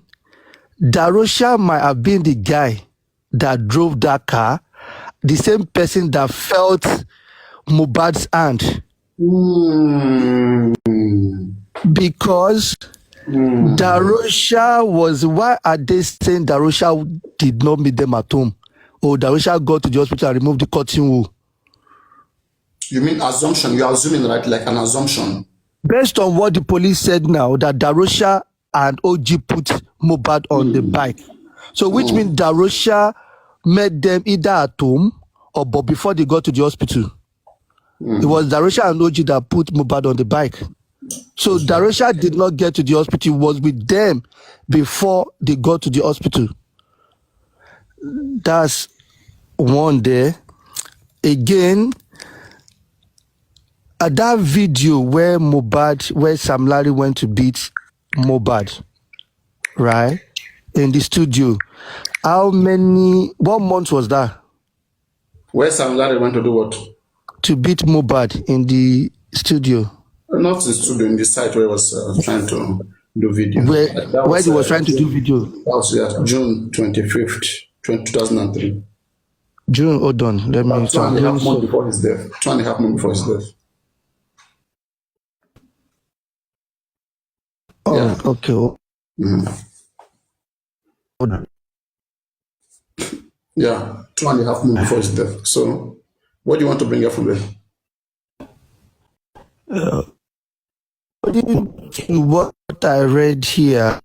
Darosha might have been the guy that drove that car, the same person that felt Mohbad's hand. Because Darosha was, why are they saying Darosha did not meet them at home? Or Darosha got to the hospital and removed the cotton wool? You mean assumption? You are assuming, right? Like an assumption. Based on what the police said now, that Darosha and OG put Mohbad on the bike. So which means Darosha met them either at home or but before they got to the hospital. It was Darosha and OG that put Mohbad on the bike. So Darosha did not get to the hospital, was with them before they got to the hospital. That's one there. Again, that video where Sam Larry went to beat Mohbad, right, in the studio, what month was that? Where Sam Larry went to do what? To beat Mohbad in the studio. Not in the studio, in the site where he was trying to do video. Where he was trying to do video? That was June 25th, 2003. June, hold on. Let me 2.5 months before his death. 2.5 months before his death. Oh, yeah. Okay. Yeah, 2.5 months before his death. So, what do you want to bring up from there? What I read here,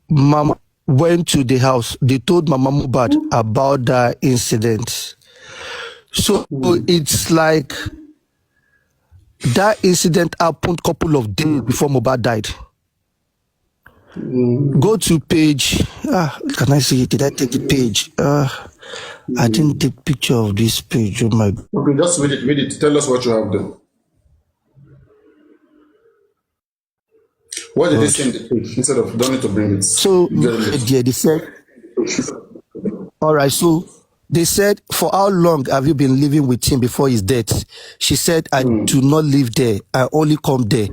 Mama went to the house. They told Mama Mohbad about the incident. So it's like that incident happened a couple of days before Mohbad died. Go to page. Can I see it? Did I take the page? I didn't take picture of this page. Oh my God. Okay, just read it. Tell us what you have there. What did they say in the page instead of don't need to bring it? So yeah, they said. All right, so they said, for how long have you been living with him before his death? She said, I do not live there. I only come there.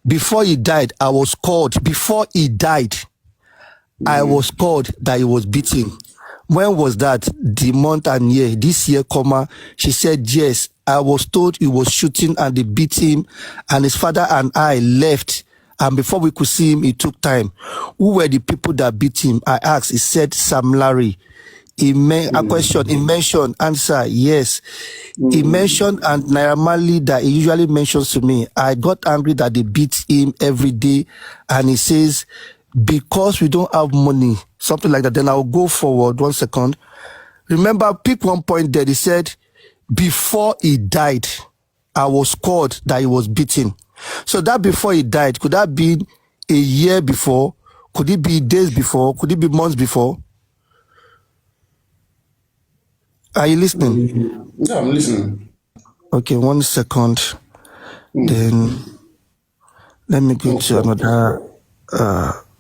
Before he died, I was called. Before he died, I was called that he was beaten. When was that? The month and year. This year, she said, yes, I was told he was shooting and they beat him. And his father and I left. And before we could see him, it took time. Who were the people that beat him? I asked. He said, Sam Larry. A question, he mentioned, answer, yes. He mentioned, and Naira Marley that he usually mentions to me. I got angry that they beat him every day. And he says, because we don't have money, something like that. Then I'll go forward 1 second. Remember, pick one point there. He said, before he died, I was called that he was beaten. So that before he died, could that be a year before? Could it be days before? Could it be months before? Are you listening? Yeah, I'm listening. Okay, 1 second. Then let me go to another.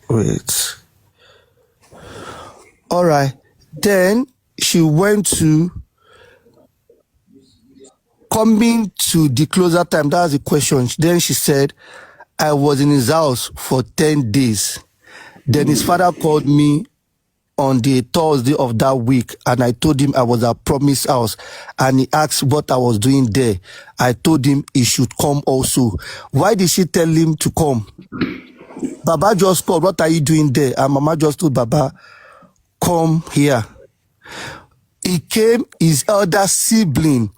Wait. All right. Then she went to coming to the closer time. That's the question. Then she said, I was in his house for 10 days. Then his father called me on the Thursday of that week, and I told him I was at Promise House, and he asked what I was doing there. I told him he should come also. Why did she tell him to come? Baba just called, what are you doing there? And Mama just told Baba, come here. He came, his elder sibling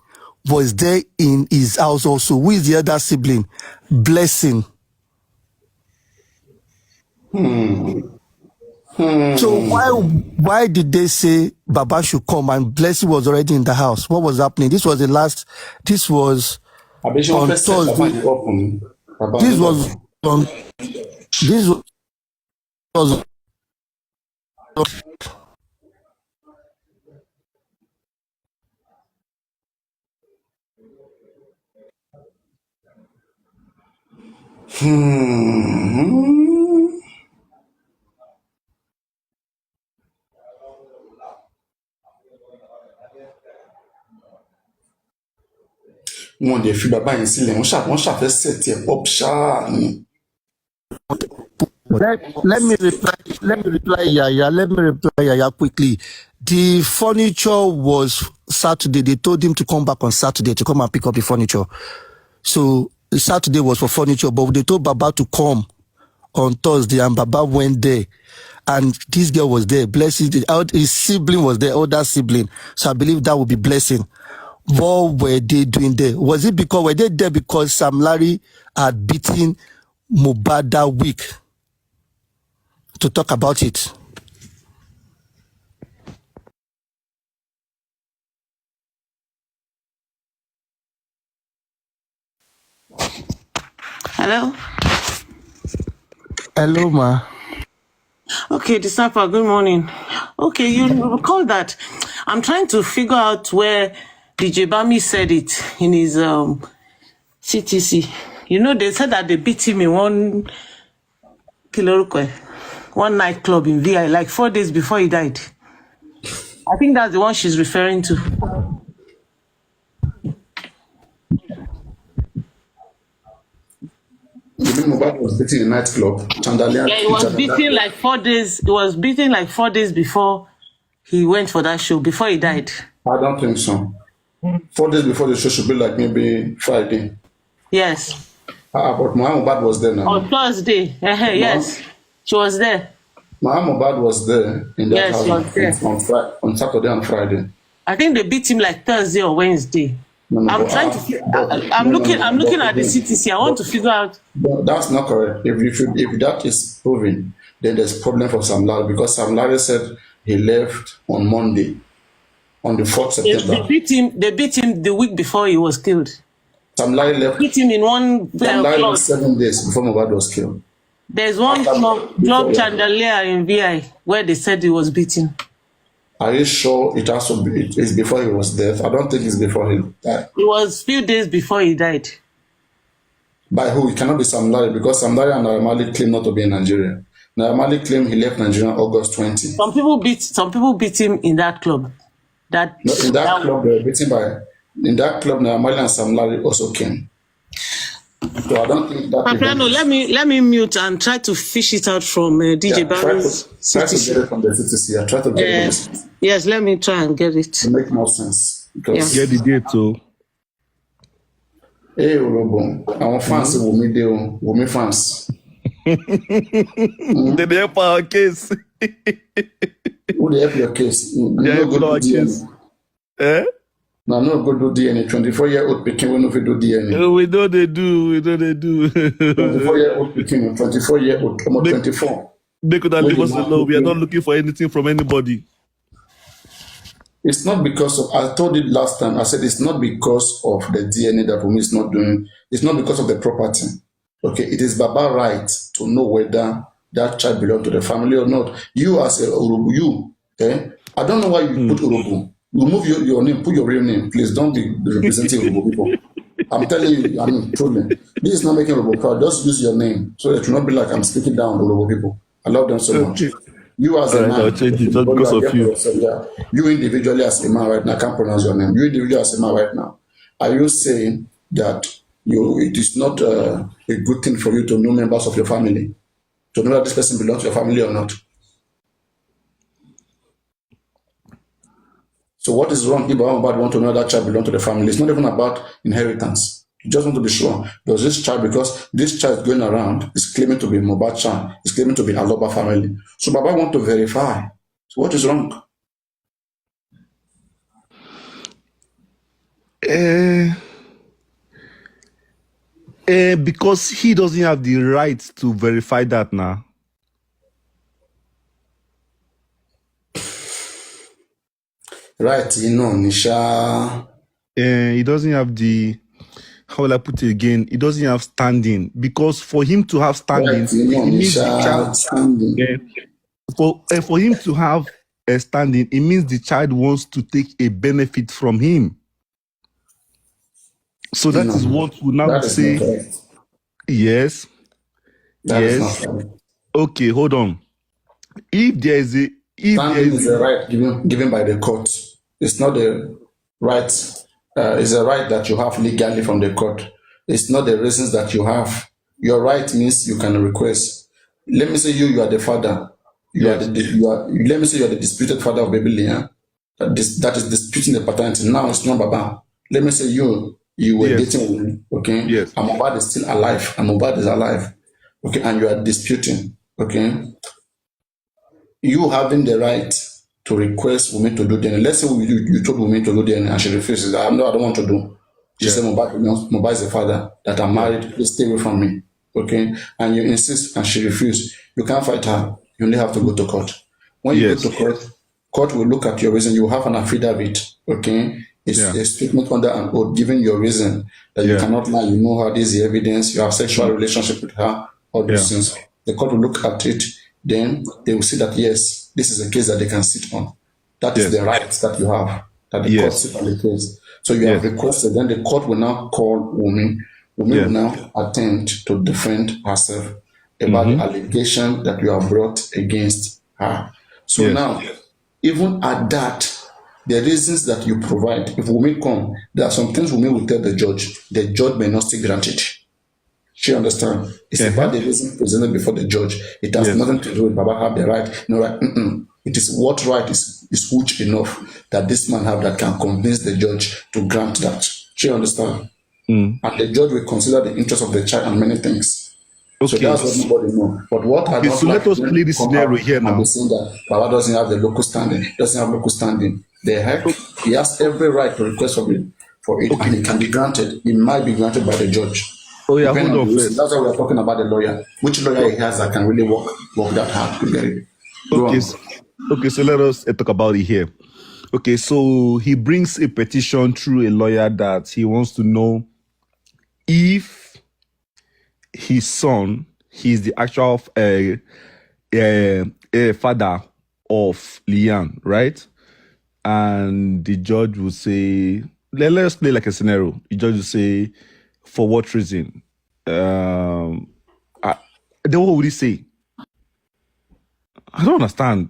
was there in his house also. Who is the elder sibling? Blessing. So why did they say Baba should come and Blessing was already in the house? What was happening? This was on Thursday. This was Wọ́n dẹ̀ fi bàbá yẹn sílẹ̀, wọ́n ṣàfẹ́ set ẹ̀ up ṣáà ni. Let me reply, Yaya, quickly. The furniture was Saturday. They told him to come back on Saturday to come and pick up the furniture. So Saturday was for furniture, but they told Baba to come on Thursday, and Baba went there. And this girl was there. Blessing, his sibling was there, older sibling. So I believe that would be Blessing. What were they doing there? Were they there because Sam Larry had beaten Mohbad that week? To talk about it. Hello? Hello, ma. Okay, Disciple, good morning. Okay, you recall that. I'm trying to figure out where DJ Bami said it in his CTC. You know, they said that they beat him in one nightclub in VI, like 4 days before he died. I think that's the one she's referring to. Mohbad was beaten in a nightclub. Yeah, it was beaten like 4 days. It was beaten like 4 days before he went for that show, before he died. I don't think so. 4 days before the show should be like maybe Friday. Yes. But Mohbad was there now. On Thursday. Yes. She was there. Mohbad was there in that house on Saturday and Friday. I think they beat him like Thursday or Wednesday. I'm trying to. I'm looking at the CTC. I want to figure out. That's not correct. If that is proven, then there's problem for Sam Larry, because Sam Larry said he left on Monday, on the 4th September. They beat him the week before he was killed. Sam Larry left. Beat him in one Sam Larry left 7 days before Mohbad was killed. There's one club chandelier in VI where they said he was beaten. Are you sure it has to be? It's before he was dead? I don't think it's before he died. It was a few days before he died. By who? It cannot be Sam Larry, because Sam Larry and Naira Marley claim not to be in Nigeria. Naira Marley claim he left Nigeria on August 20. Some people beat him in that club. In that club, they were beaten by. In that club, Naira Marley and Sam Larry also came. So I don't think that. Papariano, let me mute and try to fish it out from DJ Barry's Try to get it from the CTC. I try to get it. Yes, let me try and get it. It makes more sense. Because get the date too. Hey, Olobo, our fans will meet them. Will meet fans. They help our case. Who they help your case? They help our case. Eh? No, no, go do DNA. 24-year-old Pekin will not do DNA. We know they do. 24-year-old Pekin, 24-year-old, 24. They could have leave us alone. We are not looking for anything from anybody. It's not because of, I told it last time, I said it's not because of the DNA that Wunmi is not doing. It's not because of the property. Okay, it is Baba right to know whether that child belongs to the family or not. You as a Urubu, I don't know why you put Urubu. Remove your name, put your real name. Please don't be representing Urubu people. I'm telling you, truly. This is not making Urubu proud. Just use your name so that it will not be like I'm speaking down Urubu people. I love them so much. Okay. You as All a right, I'll man, change it just you because are of there for you. yourself. Yeah. You individually as a man right now, I can't pronounce your name. You individually as a man right now, are you saying that it is not a good thing for you to know members of your family, to know that this person belongs to your family or not? So what is wrong if Mohbad want to know that child belongs to the family? It's not even about inheritance. You just want to be sure. Does this child, because this child going around is claiming to be Mohbad child, is claiming to be Aloba family. So Baba want to verify. So what is wrong? Because he doesn't have the right to verify that now. Right, Nisha. He doesn't have the, how will I put it again? He doesn't have standing, because for him to have standing, Right, it means the Nisha child standing. for him to have a standing, it means the child wants to take a benefit from him. So that is what we now say. Yes. That yes. Is not correct. Okay, hold on. If there is a standing is a right given by the court. It's not a right. It's a right that you have legally from the court. It's not the reasons that you have. Your right means you can request. Let me say you are the father. Let me say you are the disputed father of baby Leah. That is disputing the paternity. Now it's not Baba. Let me say you were dating with me, okay? Yes. And Mohbad is still alive. And Mohbad is alive. Okay, and you are disputing, okay? You having the right to request women to do DNA. Let's say you told women to do DNA and she refuses. I don't want to do. She said, Mohbad is the father, that I'm married, please stay away from me. Okay? And you insist and she refused. You can't fight her. You only have to go to court. When you go to court, court will look at your reason. You have an affidavit. Okay? It's a statement under an oath giving your reason that you cannot lie. You know her, this is the evidence, you have sexual relationship with her, all those things. The court will look at it, then they will see that yes, this is a case that they can sit on. That is the right that you have, that the court sit on the case. So you have requested, then the court will now call Wunmi. Wunmi will now attempt to defend herself about the allegation that you have brought against her. So now, even at that, the reasons that you provide, if Wunmi come, there are some things Wunmi will tell the judge may not still grant it. She understand. It's about the reason presented before the judge. It has nothing to do with Baba have the right. No right. It is what right is huge enough that this man have that can convince the judge to grant that. She understand. And the judge will consider the interest of the child and many things. So that's what nobody know. But what I don't let us play this scenario here now. And be saying that Baba doesn't have the local standing, doesn't have local standing. The heck, he has every right to request for it, and it can be granted. It might be granted by the judge. Oh yeah, hold on first. That's why we're talking about the lawyer. Which lawyer he has that can really work that hard to get it. Okay, so let us talk about it here. Okay, so he brings a petition through a lawyer that he wants to know if his son, he's the actual father of Leanne, right? And the judge will say, let's play like a scenario. The judge will say, for what reason? Then what would he say? I don't understand.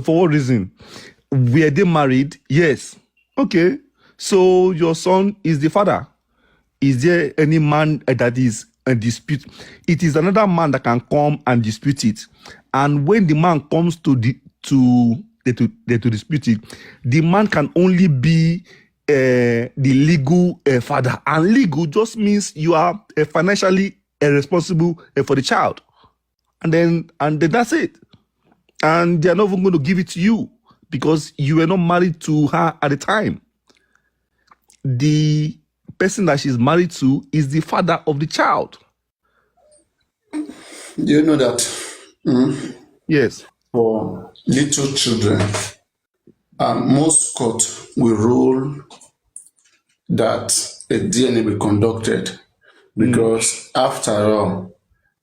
For what reason? Were they married? Yes. Okay. So your son is the father. Is there any man that is a dispute? It is another man that can come and dispute it. And when the man comes to dispute it, the man can only be the legal father. And legal just means you are financially responsible for the child. And then that's it. And they're not even going to give it to you because you were not married to her at the time. The person that she's married to is the father of the child. Do you know that? Yes. For little children, most courts will rule that a DNA be conducted because after all,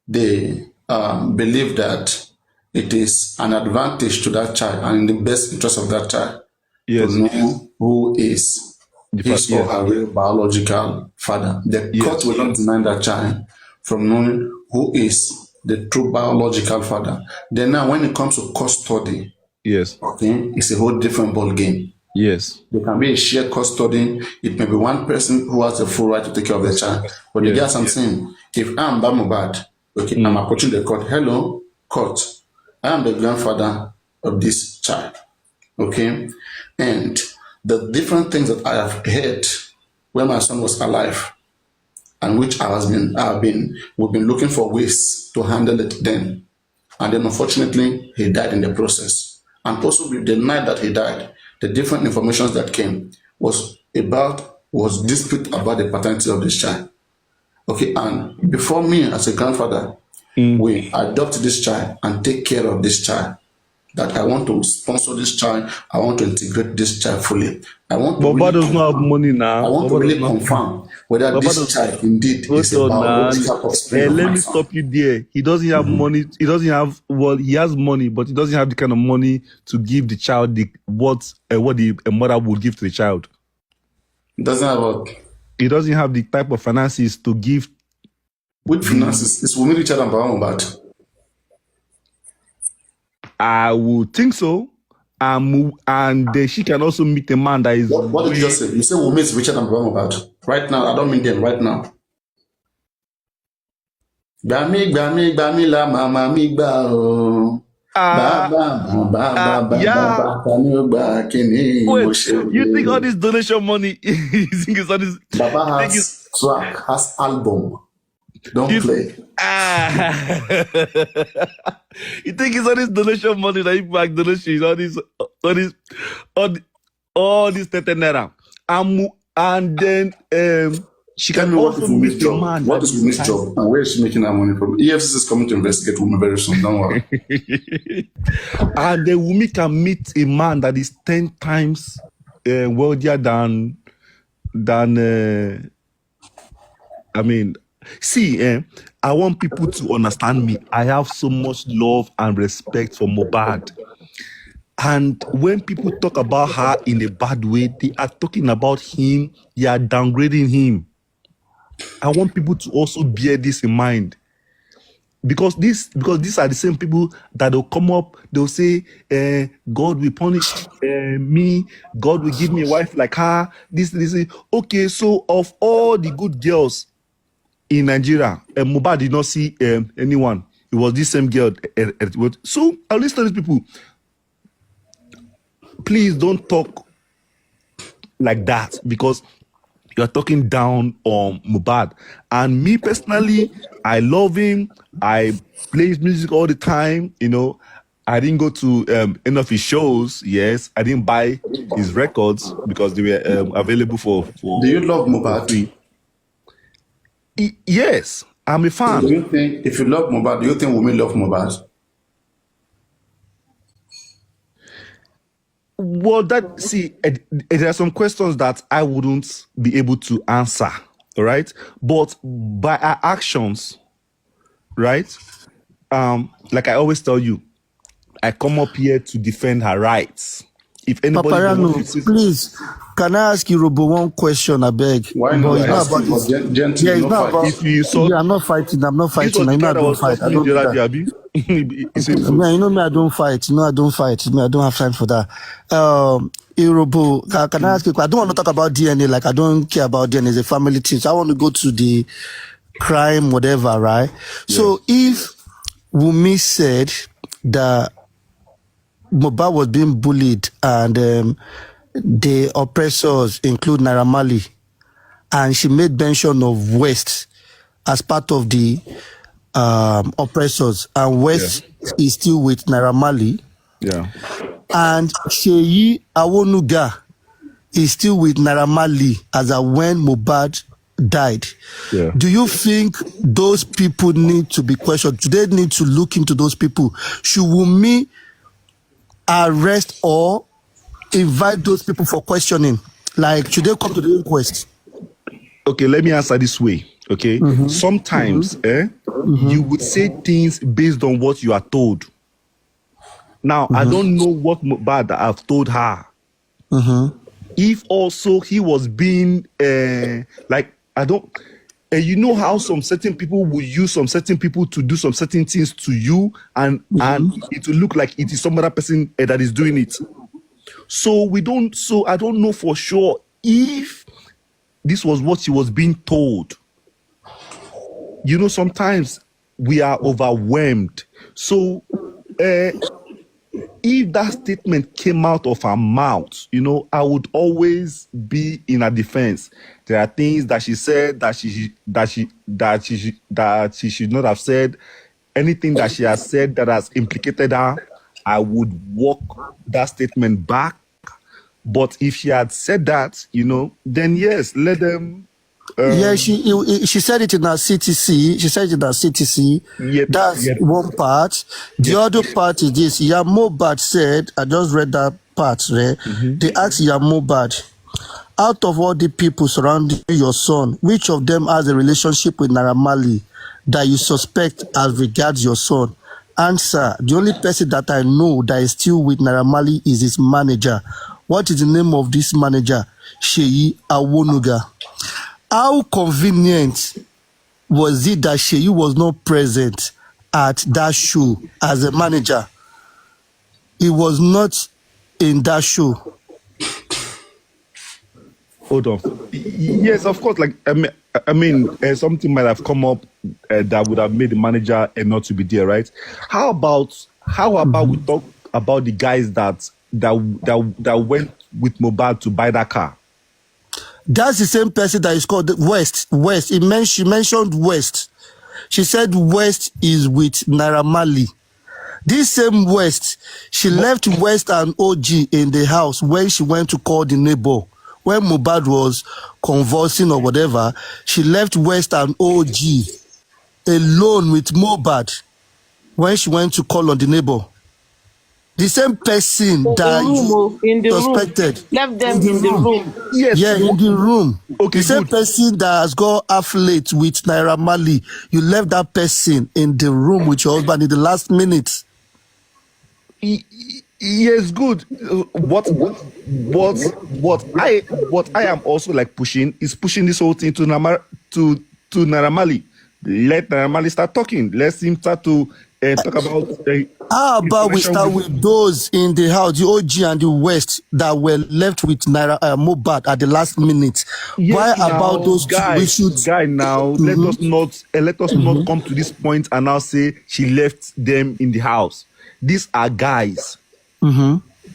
they believe that it is an advantage to that child and in the best interest of that child to know who is his or her real biological father. The court will not deny that child from knowing who is the true biological father. Then now when it comes to custody, okay, it's a whole different ball game. There can be a shared custody. It may be one person who has the full right to take care of the child. But the guys I'm saying, if I'm Mohbad, okay, I'm approaching the court. Hello, court. I am the grandfather of this child. Okay? And the different things that I have heard when my son was alive, and which we've been looking for ways to handle it then. And then unfortunately, he died in the process. And also the night that he died, the different information that came was dispute about the paternity of this child. Okay, and before me as a grandfather, we adopt this child and take care of this child. That I want to sponsor this child, I want to integrate this child fully. I want to Mohbad does not have money now. I want to really confirm whether this child indeed is a biological offspring. Let me stop you there. He doesn't have money. He doesn't have, well, he has money, but he doesn't have the kind of money to give the child what a mother would give to the child. Doesn't have what? He doesn't have the type of finances to give. Which finances? Is Wumi richer than Mohbad? I would think so. And she can also meet a man that is. What did you just say? You say Wumi is richer than Mohbad. Right now, I don't mean them. Right now. Gbami la mama mi gba o. Wait, you think all this donation money? You think it's all this? Baba has track, has album. Don't play. You think it's all this donation money that you back donations, all this 30 naira, and then she can also meet the man. What is Wumi's job and where is she making her money from? EFCC is coming to investigate Wumi very soon. Don't worry. And then Wumi can meet a man that is 10 times wealthier than I mean. See, I want people to understand me. I have so much love and respect for Mohbad. And when people talk about her in a bad way, they are talking about him, they are downgrading him. I want people to also bear this in mind. Because these are the same people that will come up, they'll say, God will punish me, God will give me a wife like her. This. Okay, so of all the good girls in Nigeria, Mohbad did not see anyone. It was this same girl. So I'll listen to these people. Please don't talk like that because you're talking down on Mohbad. And me personally, I love him. I play his music all the time. You know, I didn't go to any of his shows. Yes, I didn't buy his records because they were available for. Do you love Mohbad? Yes, I'm a fan. So do you think, if you love Mohbad, do you think Wumi love Mohbad? Well, there are some questions that I wouldn't be able to answer, all right? But by our actions, right? Like I always tell you, I come up here to defend her rights. If anybody Papariano, please, can I ask you, Robo, one question, I beg? Why not? It's not about this. Yeah, it's not about. Yeah, I'm not fighting. I'm not fighting. I know I don't fight. I don't do that. Yeah, you know me, I don't fight. You know I don't fight. Me, I don't have time for that. Robo, can I ask you? I don't want to talk about DNA. Like I don't care about DNA. It's a family thing. So I want to go to the crime, whatever, right? Yeah. So if Wumi said that Mohbad was being bullied and the oppressors include Naira Marley, and she made mention of West as part of the oppressors, and West is still with Naira Marley. Yeah. And Sheyi Awonuga is still with Naira Marley as at when Mohbad died. Yeah. Do you think those people need to be questioned? Do they need to look into those people? Should Wumi arrest or invite those people for questioning? Like, should they come to the inquest? Okay, let me answer this way. Okay, sometimes you would say things based on what you are told. Now, I don't know what Mohbad have told her. If also he was being like, I don't. And you know how some certain people will use some certain people to do some certain things to you, and it will look like it is some other person that is doing it. So we don't. So I don't know for sure if this was what she was being told. You know, sometimes we are overwhelmed. So if that statement came out of her mouth, you know, I would always be in her defense. There are things that she said that she should not have said. Anything that she has said that has implicated her, I would walk that statement back. But if she had said that, you know, then yes, let them. Yeah, she said it in her CTC. She said it in her CTC. That's one part. The other part is this. Mohbad said, I just read that part there. They asked Mohbad, out of all the people surrounding your son, which of them has a relationship with Naira Marley that you suspect as regards your son? Answer, the only person that I know that is still with Naira Marley is his manager. What is the name of this manager? Sheyi Awonuga. How convenient was it that Sheyi was not present at that show as a manager? He was not in that show. Hold on. Yes, of course. Like I mean, something might have come up that would have made the manager not to be there, right? How about we talk about the guys that went with Mohbad to buy that car? That's the same person that is called West. She mentioned West. She said West is with Naira Marley. This same West, she left West and OG in the house when she went to call the neighbor. When Mohbad was convulsing or whatever, she left West and OG alone with Mohbad when she went to call on the neighbor. The same person that you suspected. Left them in the room. Yes. Yeah, in the room. Okay, the same person that has got affiliate with Naira Marley, you left that person in the room with your husband in the last minute. Yes, good. What I am also like pushing this whole thing to Naira Marley. Let Naira Marley start talking. Let him start to talk about. How about we start with those in the house, the OG and the West that were left with Mohbad at the last minute? Yes, why now, about those guys? Let us not come to this point and now say she left them in the house. These are guys.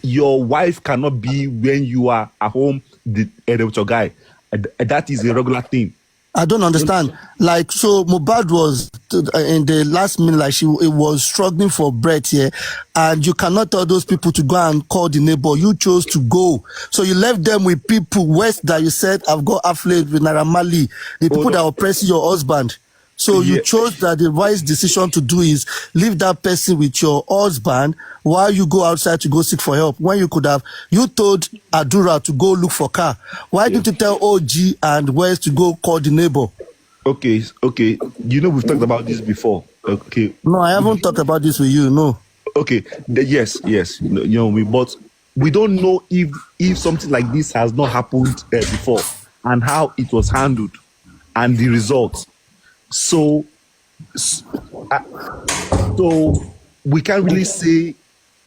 Your wife cannot be when you are at home with your guy. That is a regular thing. I don't understand. Like, so Mohbad was in the last minute, like it was struggling for breath here, and you cannot tell those people to go and call the neighbor. You chose to go, so you left them with people West that you said have got affiliate with Naira Marley, the people that were pressing your husband. So you chose that the wise decision to do is leave that person with your husband while you go outside to go seek for help. When you could have, you told Adura to go look for car. Why didn't you tell OG and West to go call the neighbor? Okay. You know, we've talked about this before. Okay. No, I haven't talked about this with you, no. Okay. Yes. You know, but we don't know if something like this has not happened before and how it was handled and the results. So we can't really say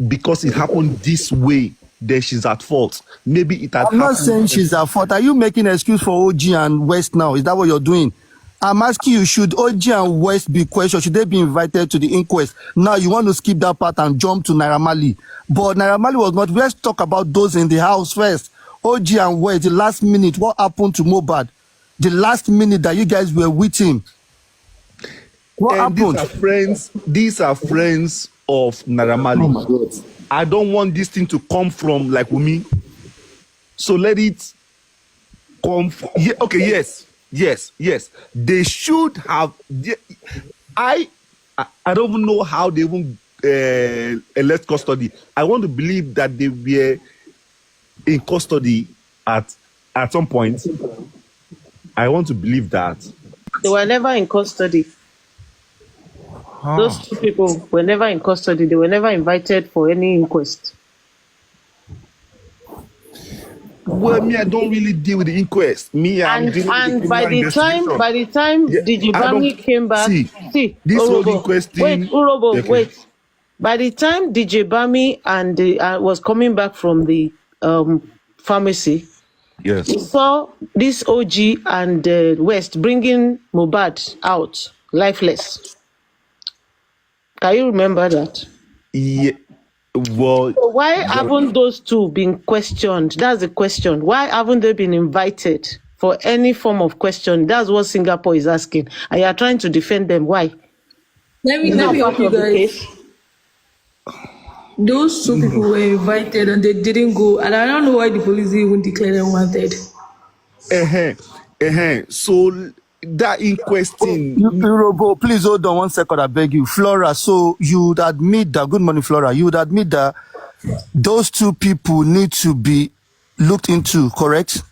because it happened this way that she's at fault. Maybe it had happened. I'm not saying she's at fault. Are you making an excuse for OG and West now? Is that what you're doing? I'm asking you, should OG and West be questioned? Should they be invited to the inquest? Now you want to skip that part and jump to Naira Marley. But Naira Marley was not. Let's talk about those in the house first. OG and West, the last minute, what happened to Mohbad? The last minute that you guys were with him. What happened? These are friends of Naira Marley. Oh my God. I don't want this thing to come from like Wumi. So let it come from, yes. They should have. I don't even know how they even left custody. I want to believe that they were in custody at some point. I want to believe that. They were never in custody. Those two people were never in custody. They were never invited for any inquest. Well, me, I don't really deal with the inquest. Me, I'm dealing with the criminal By the time yeah, DJ I don't Bami came back, see, this whole Urobo, inquest wait, thing. Urobo, Okay. wait. By the time DJ Bami and was coming back from the pharmacy, Yes, he saw this OG and West bringing Mohbad out lifeless. Can you remember that? yeah. Well, So why haven't those two been questioned? That's the question. Why haven't they been invited for any form of question? That's what Singapore is asking. And you are trying to defend them. Why? Let me Not help part you of the guys. case. Those two people were invited and they didn't go, and I don't know why the police even declared them wanted. So that inquest thing. Urobo, please hold on 1 second, I beg you. Flora, so you would admit that, good morning, Flora, you would admit that those two people need to be looked into, correct?